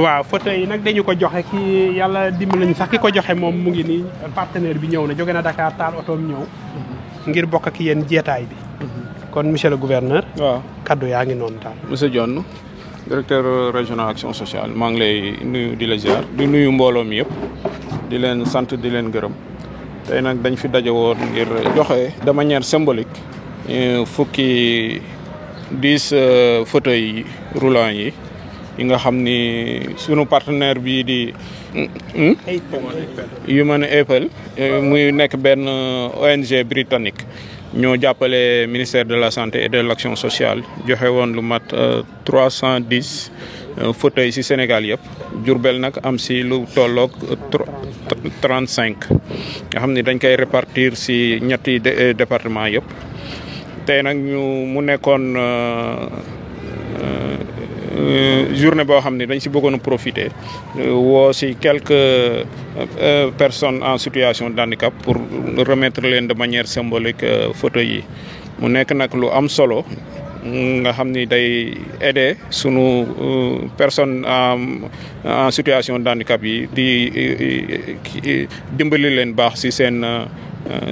waaw fauteuil yi nag dañu ko joxe ki yàlla dimbali nañu sax ki ko joxe moom mu ngi nii partenaire bi ñëw na jóge na Dakar taal otoom ñëw ngir bokk ak yéen jeetaay bi. kon monsieur le gouverneur. waaw kaddu yaa ngi noonu daal. monsieur Dione directeur régional action sociale maa ngi lay nuyu di la ziar di nuyu mbooloo mi yëpp di leen sant di leen gërëm tey nag dañ fi daje woon ngir joxe de manière symbolique fukki 10 fauteuils roulants yi nga xam ni sunu partenaire bii di Human Apple muy nekk benn ONG britannique ñoo jàppale ministère de la santé et de l'action sociale joxe woon lu mat 310 fauteuils ci Sénégal yëpp Diourbel nag am ci lu tolloog 35 nga xam ni dañ koy répartir ci ñetti département yëpp tey nag mu nekkoon journée boo xam ne dañ si bëggoon a profiter woo si quelques personnes en situation de handicap pour remettre leen de manière symbolique fauteuils yi mu nekk nag lu am solo nga xam ni day aider sunu personne en situation de handicap yi di dimbali leen baax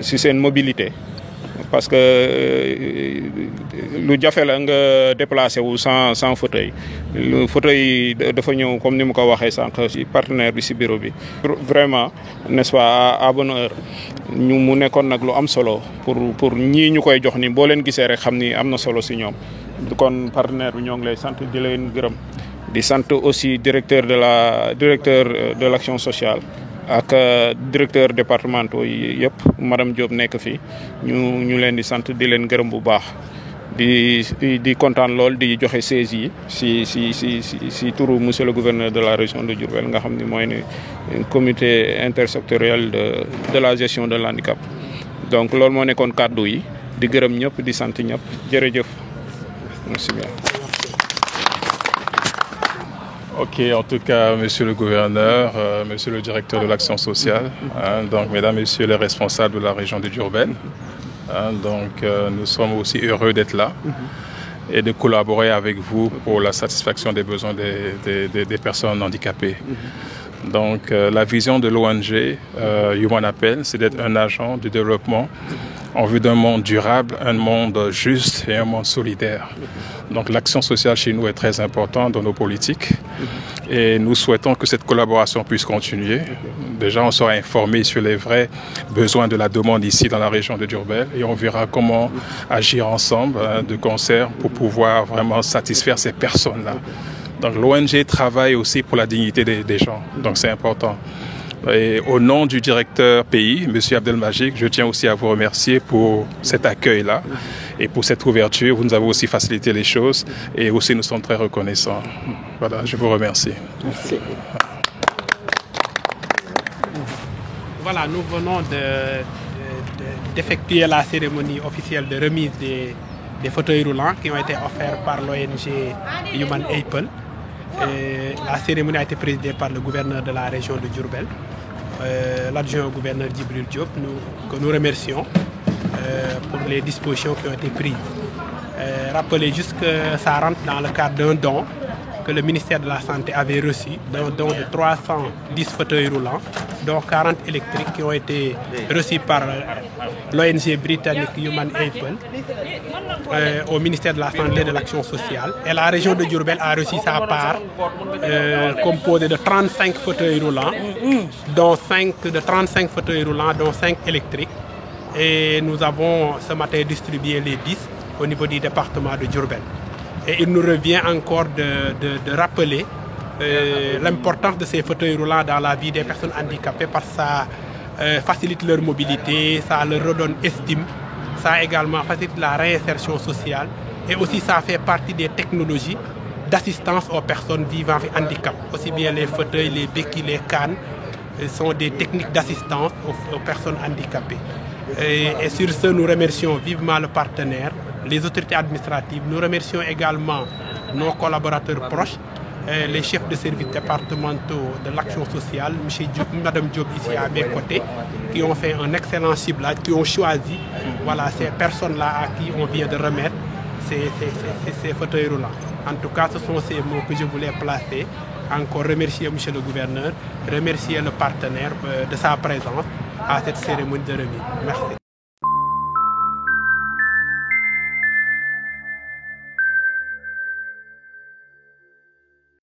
si seen mobilité parce que lu jafe la nga déplacé wu sans fauteuil fauteuil dafa ñëw comme ni mu ko waxee sànq ci partenaire bi ci bureau bi vraiment n'est-ce pas à bonne heure mu nekkoon nag lu am solo pour ñii ñu koy jox ni boo leen gisee rek xam ni am na solo ci ñoom kon partenaire bi ñoo ngi lay sant di leen gërëm di sant aussi directeur de l'action sociale ak directeur départementaux yi yëpp madame Diop nekk fi ñu leen di sant di leen gërëm bu baax di kontaan lool di joxe siège yi si turu monsieur le gouverneur de la région de Diourbel nga xam ni mooy ne comité intersectoriel de la gestion de l'handicap donc loolu moo nekkoon kàddu yi di gërëm ñëpp di sant ñëpp jërëjëf merci bien. Ok, en tout cas, monsieur le gouverneur, monsieur le directeur de l'action sociale, donc mesdames, messieurs les responsables de la région de Diourbel, nous sommes aussi heureux d'être là et de collaborer avec vous pour la satisfaction des besoins des personnes handicapées. Donc la vision de l'ONG Human Apple, c'est d'être un agent de développement en vue d'un monde durable, un monde juste et un monde solidaire. Donc l'action sociale chez nous est très importante dans nos politiques et nous souhaitons que cette collaboration puisse continuer. Déjà, on sera informé sur les vrais besoins de la demande ici dans la région de Diourbel et on verra comment agir ensemble de concert pour pouvoir vraiment satisfaire ces personnes-là. Donc l'ONG travaille aussi pour la dignité des gens, donc c'est important. Et au nom du directeur pays, M. Abdelmajid, je tiens aussi à vous remercier pour cet accueil-là et pour cette ouverture. Vous nous avez aussi facilité les choses et aussi nous sommes très reconnaissants. Voilà, je vous remercie. Merci. Voilà, nous venons d'effectuer la cérémonie officielle de remise des fauteuils roulants qui ont été offerts par l'ONG Human Apple. La cérémonie a été présidée par le gouverneur de la région de Diourbel, l'adjoint au gouverneur Djibril Diop, que nous remercions pour les dispositions qui ont été prises. Rappelez juste que ça rentre dans le cadre d'un don que le ministère de la Santé avait reçu, d'un don de 310 fauteuils roulants, dont 40 électriques qui ont été reçus par l'ONG britannique Human Apple au ministère de la Santé et de l'Action sociale. Et la région de Diourbel a reçu sa part composée de 35 fauteuils roulants, dont 5 électriques. Et nous avons ce matin distribué les 10 au niveau du département de Diourbel. Et il nous revient encore de rappeler l'importance de ces fauteuils roulants dans la vie des personnes handicapées parce que ça facilite leur mobilité, ça leur redonne estime, ça également facilite la réinsertion sociale et aussi ça fait partie des technologies d'assistance aux personnes vivant avec handicap. Aussi bien les fauteuils, les béquilles, les cannes sont des techniques d'assistance aux personnes handicapées. Et sur ce, nous remercions vivement le partenaire, les autorités administratives. Nous remercions également nos collaborateurs proches, les chefs de services départementaux de l'action sociale, Mme Diop ici à mes côtés, qui ont fait un excellent ciblage, qui ont choisi ces personnes-là à qui on vient de remettre ces fauteuils roulants. En tout cas, ce sont ces mots que je voulais placer encore remercier M. le gouverneur, remercier le partenaire de sa présence à cette cérémonie de remise. Merci.